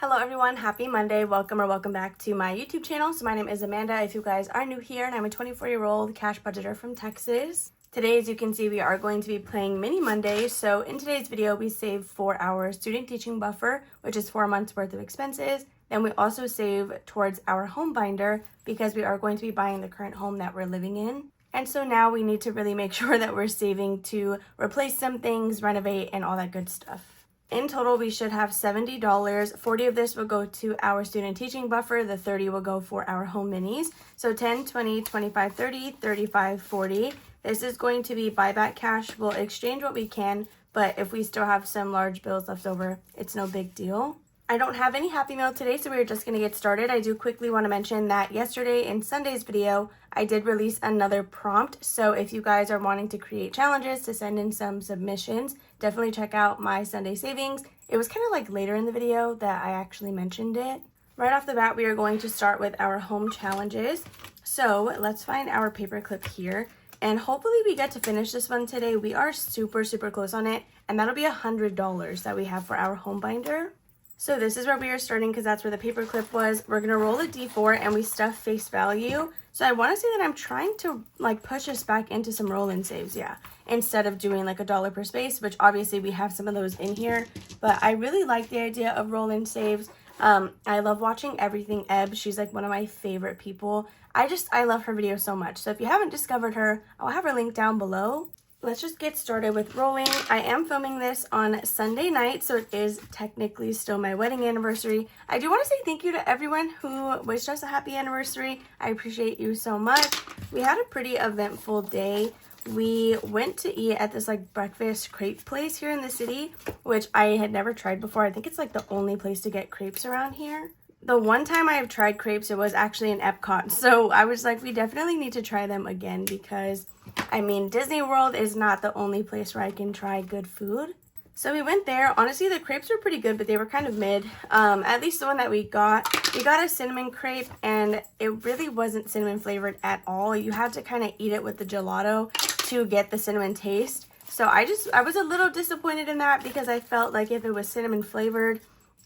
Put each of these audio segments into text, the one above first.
Hello everyone, happy Monday. Welcome back to my YouTube channel. So my name is Amanda if you guys are new here, and I'm a 24-year-old cash budgeter from Texas. Today, as you can see, we are going to be playing Mini Monday. So in today's video, we save for our student teaching buffer, which is 4 months worth of expenses. Then we also save towards our home binder because we are going to be buying the current home that we're living in. And so now we need to really make sure that we're saving to replace some things, renovate, and all that good stuff. In total, we should have $70. $40 of this will go to our student teaching buffer. The $30 will go for our home minis. So $10, $20, $25, $30, $35, $40. This is going to be buyback cash. We'll exchange what we can, but if we still have some large bills left over, it's no big deal. I don't have any Happy Meal today, so we're just going to get started. I do quickly want to mention that yesterday in Sunday's video, I did release another prompt. So if you guys are wanting to create challenges to send in some submissions, definitely check out my Sunday savings. It was kind of like later in the video that I actually mentioned it. Right off the bat, we are going to start with our home challenges. So let's find our paperclip here. And hopefully we get to finish this one today. We are super close on it. And that'll be $100 that we have for our home binder. So this is where we are starting because that's where the paperclip was. We're going to roll a d4 and we stuff face value. So I want to say that I'm trying to like push us back into some roll-in saves, yeah. Instead of doing like $1 per space, which obviously we have some of those in here. But I really like the idea of roll-in saves. I love watching Everything Ebb. She's like one of my favorite people. I love her videos so much. So if you haven't discovered her, I'll have her link down below. Let's just get started with rolling. I am filming this on Sunday night, so it is technically still my wedding anniversary. I do want to say thank you to everyone who wished us a happy anniversary. I appreciate you so much. We had a pretty eventful day. We went to eat at this like breakfast crepe place here in the city, which I had never tried before. I think it's like the only place to get crepes around here. The one time I have tried crepes, it was actually in Epcot. So I was like, we definitely need to try them again because, I mean, Disney World is not the only place where I can try good food. So we went there. Honestly, the crepes were pretty good, but they were kind of mid. At least the one that we got a cinnamon crepe, and it really wasn't cinnamon flavored at all. You had to kind of eat it with the gelato to get the cinnamon taste. So I was a little disappointed in that because I felt like if it was cinnamon flavored,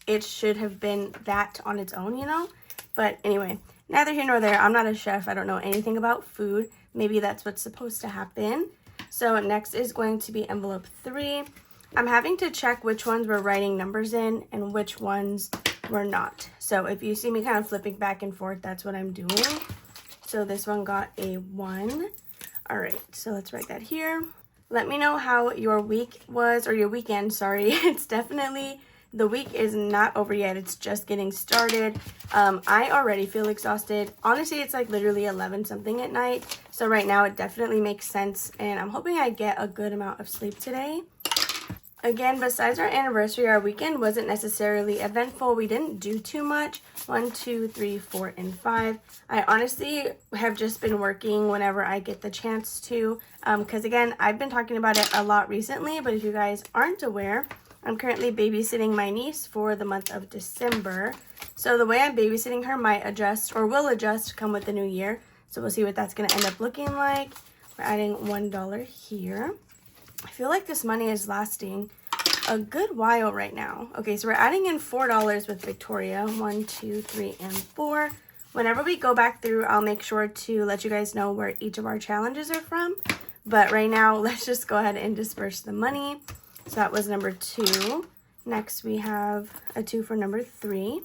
it should have been that on its own, you know? But anyway, neither here nor there. I'm not a chef. I don't know anything about food. Maybe that's what's supposed to happen. So next is going to be envelope 3. I'm having to check which ones we're writing numbers in and which ones we're not. So if you see me kind of flipping back and forth, that's what I'm doing. So this one got a 1. All right, so let's write that here. Let me know how your week was, or your weekend, sorry. It's definitely... The week is not over yet. It's just getting started. I already feel exhausted. Honestly, it's like literally 11 something at night. So right now it definitely makes sense. And I'm hoping I get a good amount of sleep today. Again, besides our anniversary, our weekend wasn't necessarily eventful. We didn't do too much. 1, 2, 3, 4, and 5. I honestly have just been working whenever I get the chance to. Because again, I've been talking about it a lot recently. But if you guys aren't aware, I'm currently babysitting my niece for the month of December. So the way I'm babysitting her might adjust or will adjust come with the new year. So we'll see what that's going to end up looking like. We're adding $1 here. I feel like this money is lasting a good while right now. Okay, so we're adding in $4 with Victoria. 1, 2, 3, and 4. Whenever we go back through, I'll make sure to let you guys know where each of our challenges are from. But right now, let's just go ahead and disperse the money. So that was number 2. Next, we have a 2 for number 3.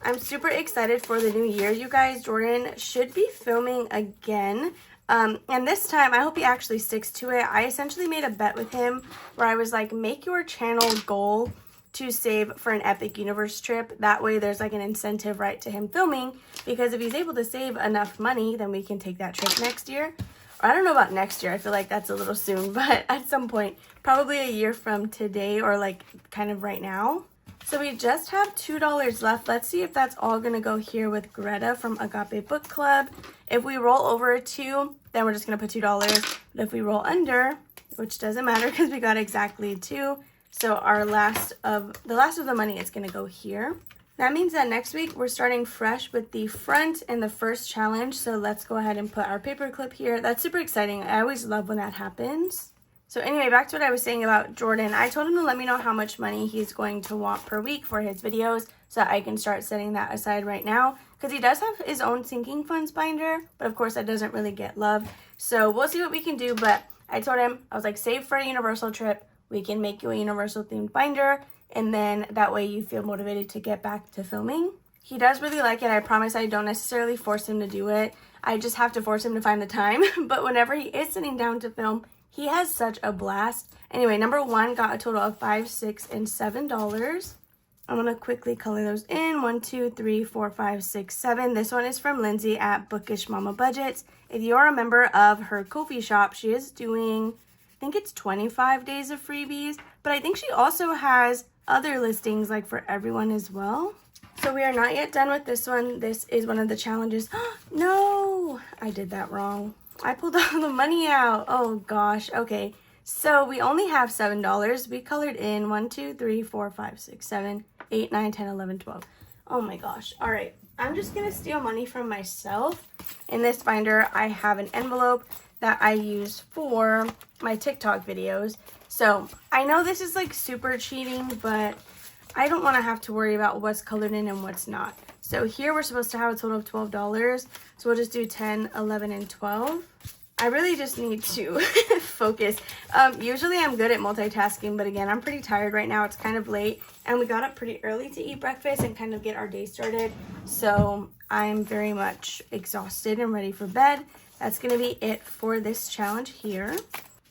I'm super excited for the new year, you guys. Jordan should be filming again. And this time, I hope he actually sticks to it. I essentially made a bet with him where I was like, make your channel goal to save for an Epic Universe trip. That way, there's like an incentive right to him filming. Because if he's able to save enough money, then we can take that trip next year. I don't know about next year. I feel like that's a little soon, but at some point, probably a year from today or like kind of right now. So we just have $2 left. Let's see if that's all going to go here with Greta from Agape Book Club. If we roll over a 2, then we're just going to put $2. But if we roll under, which doesn't matter because we got exactly 2. So the last of the money is going to go here. That means that next week we're starting fresh with the front and the first challenge. So let's go ahead and put our paperclip here. That's super exciting. I always love when that happens. So anyway, back to what I was saying about Jordan. I told him to let me know how much money he's going to want per week for his videos. so I can start setting that aside right now, because he does have his own sinking funds binder, but of course that doesn't really get love. So we'll see what we can do, but I told him, I was like, save for a Universal trip. We can make you a Universal themed binder, and then that way you feel motivated to get back to filming. He does really like it. I promise I don't necessarily force him to do it. I just have to force him to find the time. But whenever he is sitting down to film, he has such a blast. Anyway, number one got a total of $5, $6, and $7. I'm going to quickly color those in. 1, 2, 3, 4, 5, 6, 7. This one is from Lindsay at Bookish Mama Budgets. If you are a member of her Ko-fi shop, she is doing, I think it's 25 days of freebies. But I think she also has other listings like for everyone as well. So we are not yet done with this one. This is one of the challenges. No, I did that wrong. I pulled all the money out. Oh gosh. Okay. So we only have $7. We colored in 1, 2, 3, 4, 5, 6, 7, 8, 9, 10, 11, 12. Oh my gosh. All right. I'm just going to steal money from myself. In this binder, I have an envelope that I use for my TikTok videos. So I know this is like super cheating, but I don't want to have to worry about what's colored in and what's not. So here we're supposed to have a total of $12. So we'll just do 10, 11, and 12. I really just need to focus. Usually I'm good at multitasking, but again, I'm pretty tired right now. It's kind of late, and we got up pretty early to eat breakfast and kind of get our day started. So I'm very much exhausted and ready for bed. That's going to be it for this challenge here.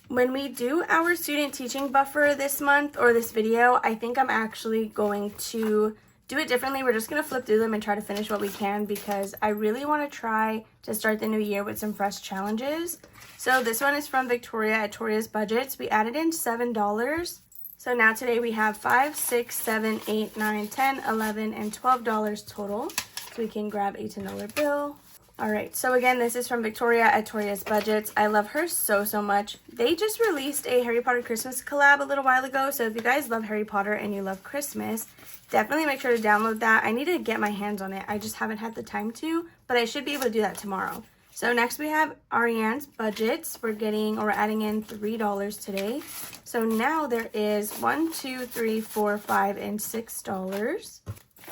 When we do our student teaching buffer this month or this video, I think I'm actually going to do it differently. We're just going to flip through them and try to finish what we can, because I really want to try to start the new year with some fresh challenges. So this one is from Victoria at Toria's Budgets. We added in $7. So now today we have $5, $6, $7, $8, $9, $10, $11, and $12 total. So we can grab a $10 bill. All right, so again, this is from Victoria at Toria's Budgets. I love her so much. They just released a Harry Potter Christmas collab a little while ago, so if you guys love Harry Potter and you love Christmas, definitely make sure to download that. I need to get my hands on it. I just haven't had the time to, but I should be able to do that tomorrow. So next we have Ariane's Budgets. We're adding in $3 today. So now there is 1, 2, 3, 4, 5, and $6.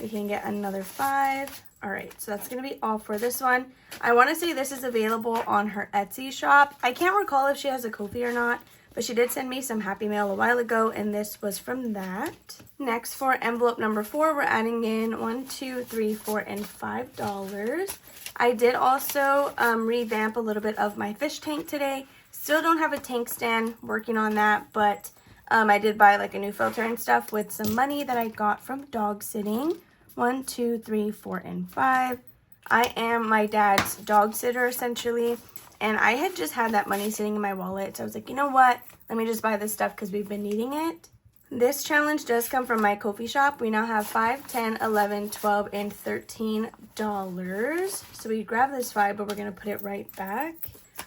We can get another 5. All right, so that's going to be all for this one. I want to say this is available on her Etsy shop. I can't recall if she has a Ko-fi or not, but she did send me some Happy Mail a while ago, and this was from that. Next, for envelope number 4, we're adding in 1, 2, 3, 4, and $5. I did also revamp a little bit of my fish tank today. Still don't have a tank stand, working on that, but I did buy like a new filter and stuff with some money that I got from dog sitting. 1, 2, 3, 4, and 5. I am my dad's dog sitter essentially, and I had just had that money sitting in my wallet, so I was like, you know what, let me just buy this stuff because we've been needing it. This challenge does come from my Ko-fi shop. We now have $5, $10, $11, $12, and $13. So we grab this 5, but we're going to put it right back.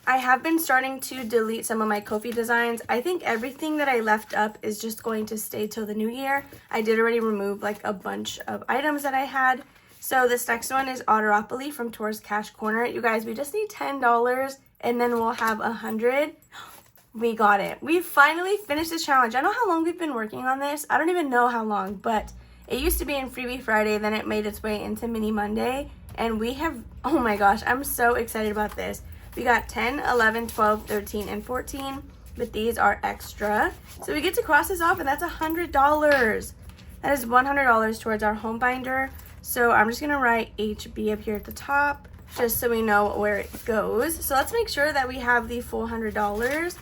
I have been starting to delete some of my Ko-fi designs. I think everything that I left up is just going to stay till the new year. I did already remove like a bunch of items that I had. So this next one is Otteropoly from Tor's Cash Corner. You guys, we just need $10 and then we'll have 100. We got it. We finally finished this challenge. I know how long we've been working on this. I don't even know how long, but it used to be in Freebie Friday, then it made its way into Mini Monday, and we have, oh my gosh, I'm so excited about this. We got 10, 11, 12, 13, and 14, but these are extra. So we get to cross this off, and that's $100. That is $100 towards our home binder. So I'm just gonna write HB up here at the top, just so we know where it goes. So let's make sure that we have the full $100.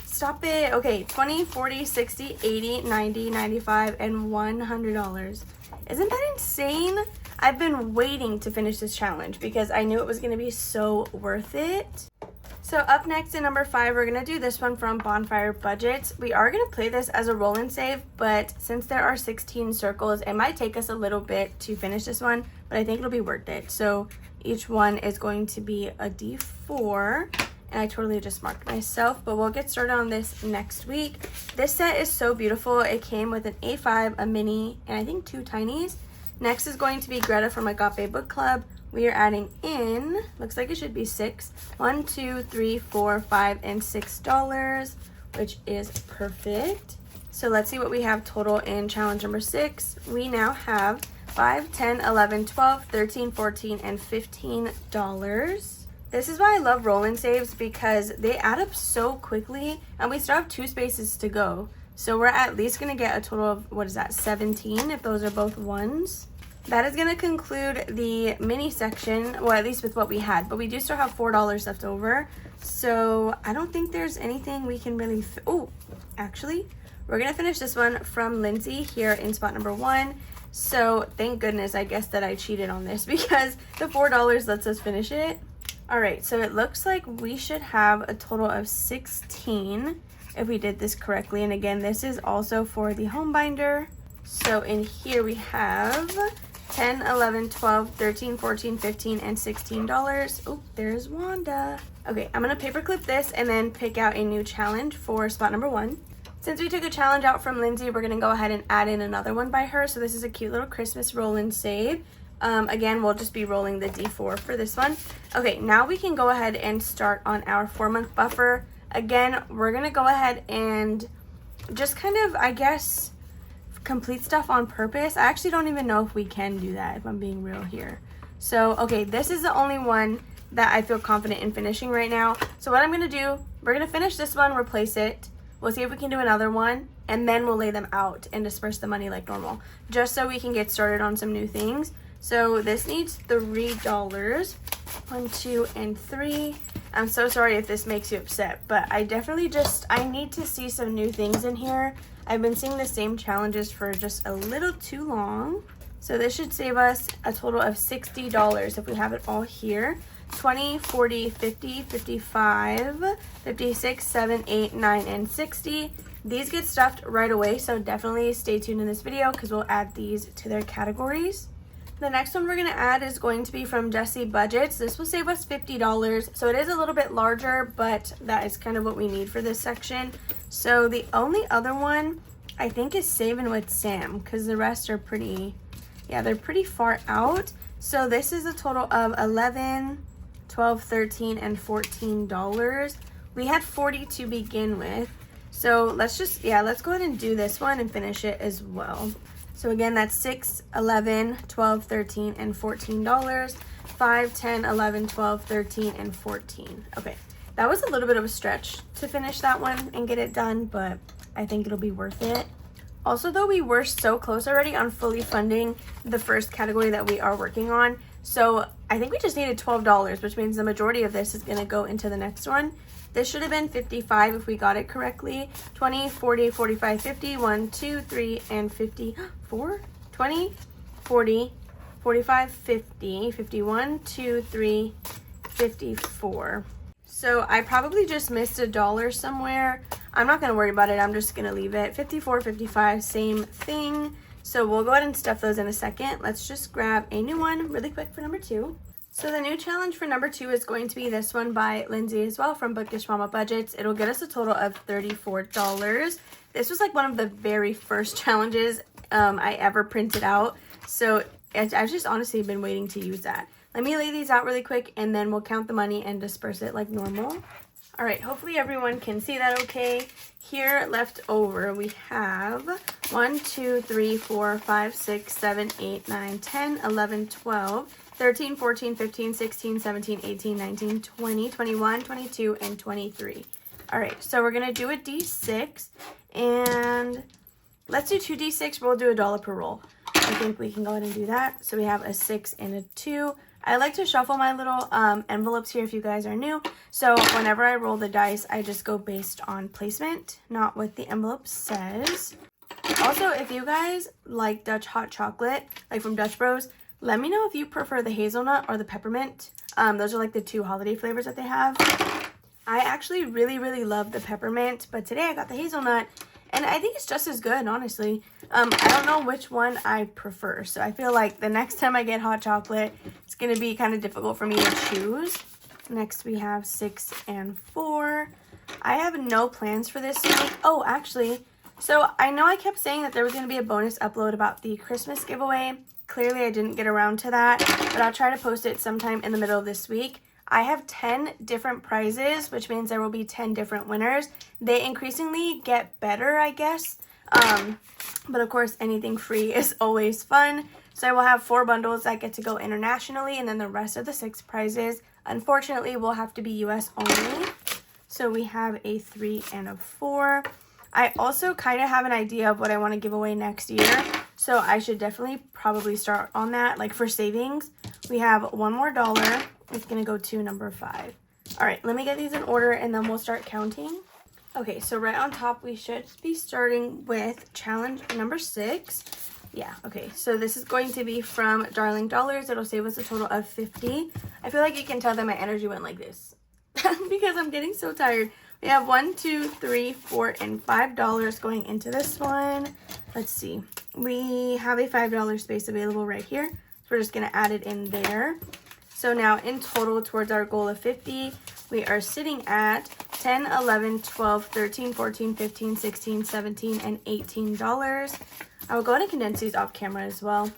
Stop it. Okay, 20, 40, 60, 80, 90, 95, and $100. Isn't that insane? I've been waiting to finish this challenge because I knew it was going to be so worth it. So up next in number 5, we're going to do this one from Bonfire Budgets. We are going to play this as a roll and save, but since there are 16 circles, it might take us a little bit to finish this one, but I think it'll be worth it. So each one is going to be a D4, and I totally just marked myself, but we'll get started on this next week. This set is so beautiful. It came with an A5, a mini, and I think 2 tinies. Next is going to be Greta from Agape Book Club. We are adding in, looks like it should be 6. 1, 2, 3, 4, 5, and $6, which is perfect. So let's see what we have total in challenge number 6. We now have 5, 10, 11, 12, 13, 14, and $15. This is why I love roll-in saves, because they add up so quickly, and we still have 2 spaces to go. So we're at least going to get a total of, what is that, 17 if those are both ones. That is going to conclude the mini section, well, at least with what we had, but we do still have $4 left over. So I don't think there's anything we can really, oh, actually, we're going to finish this one from Lindsay here in spot number 1. So thank goodness, I guess, that I cheated on this, because the $4 lets us finish it. All right, so it looks like we should have a total of 16 if we did this correctly. And again, this is also for the home binder. So in here we have 10, 11, 12, 13, 14, 15, and $16. Oh, there's Wanda. Okay, I'm gonna paperclip this and then pick out a new challenge for spot number 1. Since we took a challenge out from Lindsay, we're gonna go ahead and add in another one by her. So this is a cute little Christmas roll-in save. Again, we'll just be rolling the D4 for this one. Okay, now we can go ahead and start on our 4-month buffer. Again, we're gonna go ahead and just kind of, I guess, complete stuff on purpose. I actually don't even know if we can do that, if I'm being real here. So, okay, this is the only one that I feel confident in finishing right now. So what I'm gonna do, we're gonna finish this one, replace it. We'll see if we can do another one, and then we'll lay them out and disperse the money like normal, just so we can get started on some new things. So this needs $3. 1, 2, and 3. I'm so sorry if this makes you upset, but I definitely I need to see some new things in here. I've been seeing the same challenges for just a little too long. So this should save us a total of $60 if we have it all here. 20, 40, 50, 55, 56, 7, 8, 9, and 60. These get stuffed right away, so definitely stay tuned in this video because we'll add these to their categories. The next one we're going to add is going to be from Jessie Budgets. This will save us $50. So it is a little bit larger, but that is kind of what we need for this section. So the only other one I think is Saving with Sam, because the rest are pretty, yeah, they're pretty far out. So this is a total of 11, 12, 13, and $14. We had 40 to begin with. So let's just, yeah, let's go ahead and do this one and finish it as well. So again, that's 6, 11, 12, 13, and $14. 5, 10, 11, 12, 13, and 14. Okay, that was a little bit of a stretch to finish that one and get it done, but I think it'll be worth it. Also, though, we were so close already on fully funding the first category that we are working on. So I think we just needed $12, which means the majority of this is going to go into the next one. This should have been 55 if we got it correctly. 20, 40, 45, 50, 1, 2, 3, and 54. 20, 40, 45, 50, 51, 2, 3, 54. So I probably just missed $1 somewhere. I'm not going to worry about it. I'm just going to leave it. 54, 55, same thing. So we'll go ahead and stuff those in a second. Let's just grab a new one really quick for number 2. So the new challenge for number 2 is going to be this one by Lindsay as well from Bookish Mama Budgets. It'll get us a total of $34. This was like one of the very first challenges I ever printed out. So I've just honestly been waiting to use that. Let me lay these out really quick and then we'll count the money and disperse it like normal. All right, hopefully everyone can see that okay. Here left over we have 1, 2, 3, 4, 5, 6, 7, 8, 9, 10, 11, 12, 13, 14, 15, 16, 17, 18, 19, 20, 21, 22, and 23. All right, so we're gonna do a D6 and let's do 2 D6, we'll do $1 per roll. I think we can go ahead and do that. So we have a 6 and a 2. I like to shuffle my little envelopes here if you guys are new. So whenever I roll the dice, I just go based on placement, not what the envelope says. Also, if you guys like Dutch hot chocolate, like from Dutch Bros, let me know if you prefer the hazelnut or the peppermint. Those are like the 2 holiday flavors that they have. I actually really love the peppermint, but today I got the hazelnut. And I think it's just as good, honestly. I don't know which one I prefer. So I feel like the next time I get hot chocolate, it's going to be kind of difficult for me to choose. Next, we have 6 and 4. I have no plans for this week. Oh, actually, so I know I kept saying that there was going to be a bonus upload about the Christmas giveaway. Clearly, I didn't get around to that, but I'll try to post it sometime in the middle of this week. I have 10 different prizes, which means there will be 10 different winners. They increasingly get better, I guess. But of course, anything free is always fun. So I will have 4 bundles that get to go internationally, and then the rest of the 6 prizes, unfortunately, will have to be US only. So we have a 3 and a 4. I also kind of have an idea of what I want to give away next year. So I should definitely probably start on that. Like for savings, we have $1 more. It's going to go to number 5. All right, let me get these in order and then we'll start counting. Okay, so right on top, we should be starting with challenge number 6. Yeah, okay, so this is going to be from Darling Dollars. It'll save us a total of $50. I feel like you can tell that my energy went like this because I'm getting so tired. We have $1, $2, $3, $4, and $5 going into this one. Let's see. We have a $5 space available right here. So we're just going to add it in there. So now in total towards our goal of 50, we are sitting at $10, $11, $12, $13, $14, $15, $16, $17, and $18. I will go ahead and condense these off camera as well,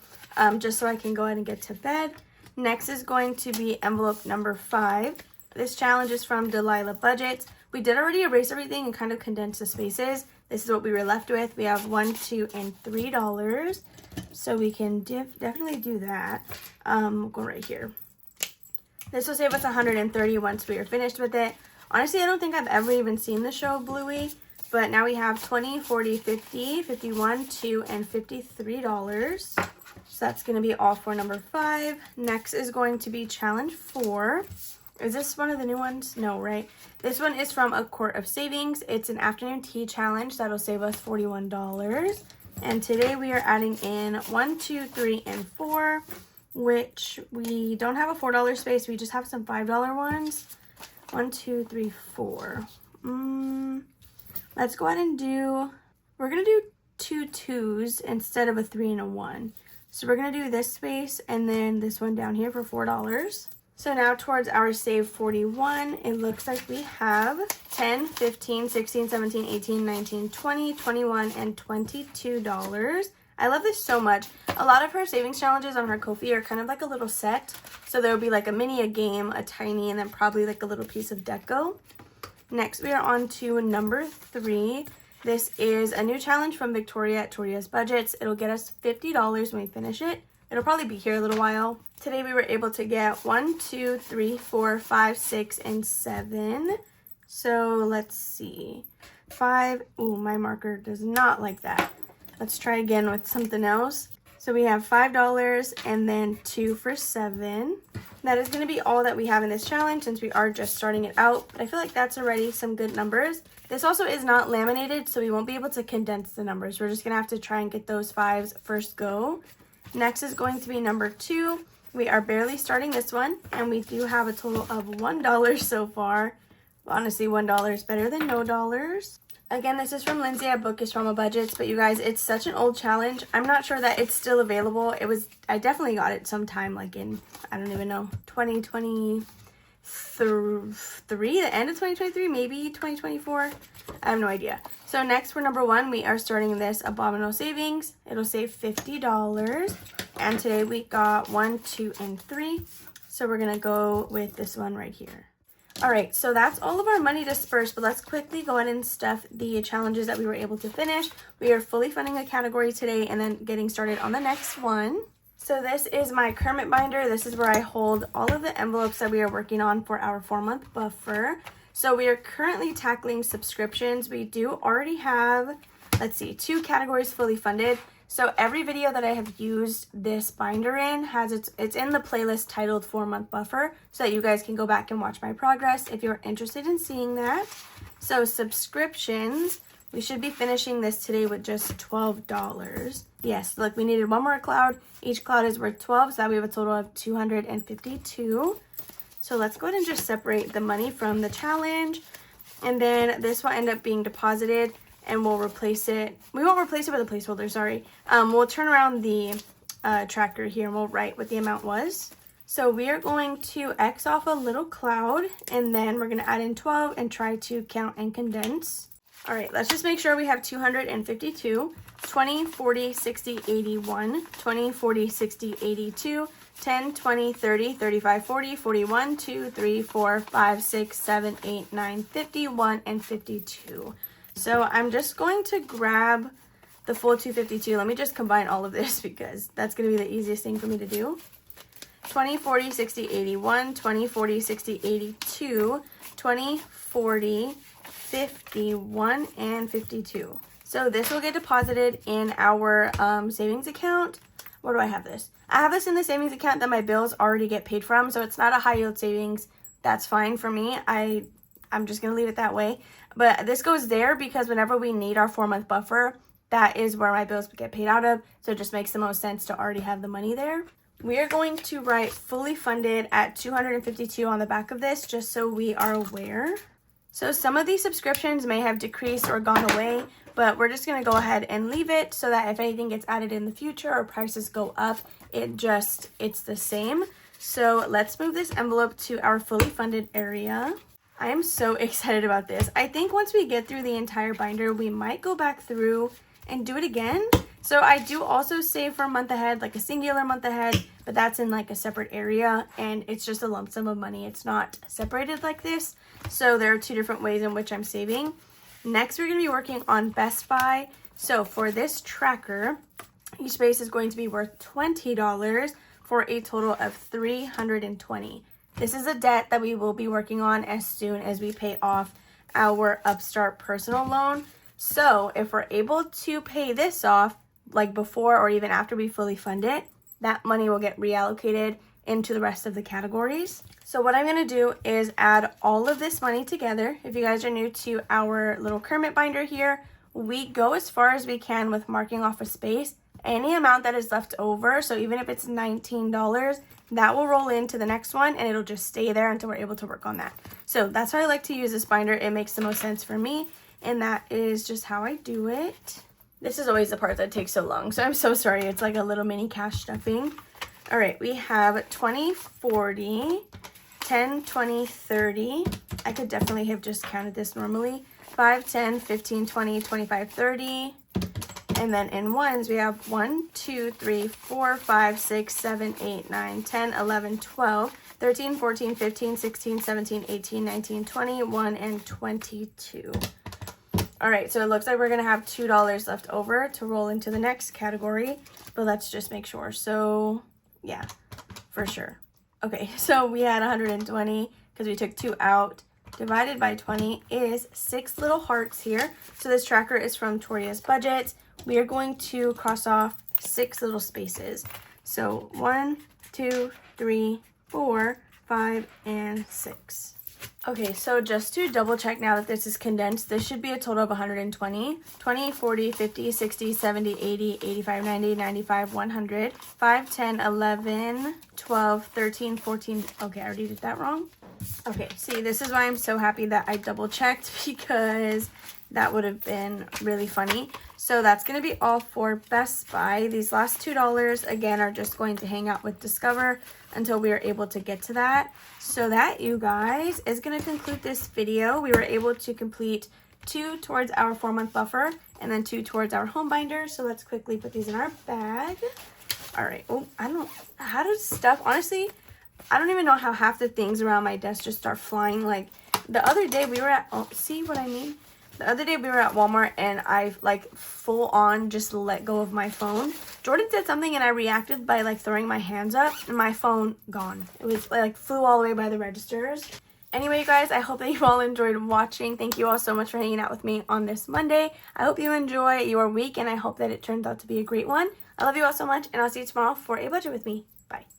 just so I can go ahead and get to bed. Next is going to be envelope number 5. This challenge is from Delilah Budgets. We did already erase everything and kind of condense the spaces. This is what we were left with. We have $1, $2, and $3. So we can definitely do that. We'll go right here. This will save us $130 once we are finished with it. Honestly, I don't think I've ever even seen the show Bluey. But now we have $20, $40, $50, $51, $2, and $53. So that's going to be all for number 5. Next is going to be challenge 4. Is this one of the new ones? No, right? This one is from A Court of Savings. It's an afternoon tea challenge that'll save us $41. And today we are adding in 1, 2, 3, and 4, which we don't have a $4 space. We just have some $5 ones. 1, 2, 3, 4. Let's go ahead and we're going to do 2 2s instead of a 3 and a 1. So we're going to do this space and then this one down here for $4. So now towards our save 41, it looks like we have 10, 15, 16, 17, 18, 19, 20, 21, and $22. I love this so much. A lot of her savings challenges on her Ko-fi are kind of like a little set. So there will be like a mini, a game, a tiny, and then probably like a little piece of deco. Next, we are on to number 3. This is a new challenge from Victoria at Toria's Budgets. It'll get us $50 when we finish it. It'll probably be here a little while. Today, we were able to get 1, 2, 3, 4, 5, 6, and 7. So let's see. 5. Ooh, my marker does not like that. Let's try again with something else. So we have $5 and then 2 for 7. That is going to be all that we have in this challenge since we are just starting it out. But I feel like that's already some good numbers. This also is not laminated, so we won't be able to condense the numbers. We're just going to have to try and get those 5s first go. Next is going to be number 2. We are barely starting this one, and we do have a total of $1 so far. Honestly, $1 is better than no dollars. Again, this is from Lindsay at Bookish From a Budgets, but you guys, it's such an old challenge. I'm not sure that it's still available. I definitely got it sometime like in, I don't even know, 2023, the end of 2023, maybe 2024. I have no idea. So next for number 1, we are starting this Abominable Savings. It'll save $50. And today we got 1, 2, and 3. So we're going to go with this one right here. All right, so that's all of our money dispersed, but let's quickly go ahead and stuff the challenges that we were able to finish. We are fully funding a category today and then getting started on the next one. So this is my Kermit binder. This is where I hold all of the envelopes that we are working on for our 4-month buffer. So we are currently tackling subscriptions. We do already have, let's see, 2 categories fully funded. So every video that I have used this binder in it's in the playlist titled 4-month buffer, so that you guys can go back and watch my progress if you're interested in seeing that. So subscriptions, we should be finishing this today with just $12. Yes, look, we needed 1 more cloud. Each cloud is worth 12, so that we have a total of 252. So let's go ahead and just separate the money from the challenge. And then this will end up being deposited. And we'll replace it. We won't replace it with a placeholder, sorry. We'll turn around the tracker here and we'll write what the amount was. So we are going to X off a little cloud and then we're going to add in 12 and try to count and condense. All right, let's just make sure we have 252, 20, 40, 60, 81, 20, 40, 60, 82, 10, 20, 30, 35, 40, 41, 2, 3, 4, 5, 6, 7, 8, 9, 51, and 52. So I'm just going to grab the full 252. Let me just combine all of this because that's going to be the easiest thing for me to do. 20, 40, 60, 81, 20, 40, 60, 82, 20, 40, 51, and 52. So this will get deposited in our savings account. Where do I have this? I have this in the savings account that my bills already get paid from, so it's not a high yield savings. That's fine for me. I'm just going to leave it that way. But this goes there because whenever we need our 4-month buffer, that is where my bills get paid out of. So it just makes the most sense to already have the money there. We are going to write fully funded at 252 on the back of this, just so we are aware. So some of these subscriptions may have decreased or gone away, but we're just going to go ahead and leave it so that if anything gets added in the future or prices go up, it's the same. So let's move this envelope to our fully funded area. I am so excited about this. I think once we get through the entire binder, we might go back through and do it again. So I do also save for a month ahead, like a singular month ahead, but that's in like a separate area and it's just a lump sum of money. It's not separated like this. So there are two different ways in which I'm saving. Next, we're going to be working on Best Buy. So for this tracker, each space is going to be worth $20 for a total of $320. This is a debt that we will be working on as soon as we pay off our Upstart personal loan. So if we're able to pay this off, like before or even after we fully fund it, that money will get reallocated into the rest of the categories. So what I'm going to do is add all of this money together. If you guys are new to our little Kermit binder here, we go as far as we can with marking off a space. Any amount that is left over, so even if it's $19, that will roll into the next one and it'll just stay there until we're able to work on that. So that's why I like to use this binder. It makes the most sense for me, and that is just how I do it. This is always the part that takes so long, so I'm so sorry. It's like a little mini cash stuffing. All right, we have 20, 40, 10, 20, 30. I could definitely have just counted this normally. 5, 10, 15, 20, 25, 30. And then in ones, we have 1, 2, 3, 4, 5, 6, 7, 8, 9, 10, 11, 12, 13, 14, 15, 16, 17, 18, 19, 20, 1, and 22. All right, so it looks like we're gonna have $2 left over to roll into the next category, but let's just make sure. So yeah, for sure. Okay, so we had 120 because we took 2 out. Divided by 20 is 6 little hearts here. So this tracker is from Toria's Budget. We are going to cross off 6 little spaces. So 1, 2, 3, 4, 5, and 6. Okay, so just to double check now that this is condensed, this should be a total of 120. 20, 40, 50, 60, 70, 80, 85, 90, 95, 100, 5, 10, 11, 12, 13, 14. Okay, I already did that wrong. Okay, see, this is why I'm so happy that I double checked, because that would have been really funny. So that's going to be all for Best Buy. These last $2, again, are just going to hang out with Discover until we are able to get to that. So that, you guys, is going to conclude this video. We were able to complete 2 towards our 4-month buffer and then 2 towards our home binder. So let's quickly put these in our bag. All right. Oh, I don't know how to stuff. Honestly, I don't even know how half the things around my desk just start flying. Like the other day we were at, oh, see what I mean? The other day we were at Walmart and I like full on just let go of my phone. Jordan did something and I reacted by like throwing my hands up and my phone gone. It was like flew all the way by the registers. Anyway, you guys, I hope that you all enjoyed watching. Thank you all so much for hanging out with me on this Monday. I hope you enjoy your week and I hope that it turns out to be a great one. I love you all so much and I'll see you tomorrow for a budget with me. Bye.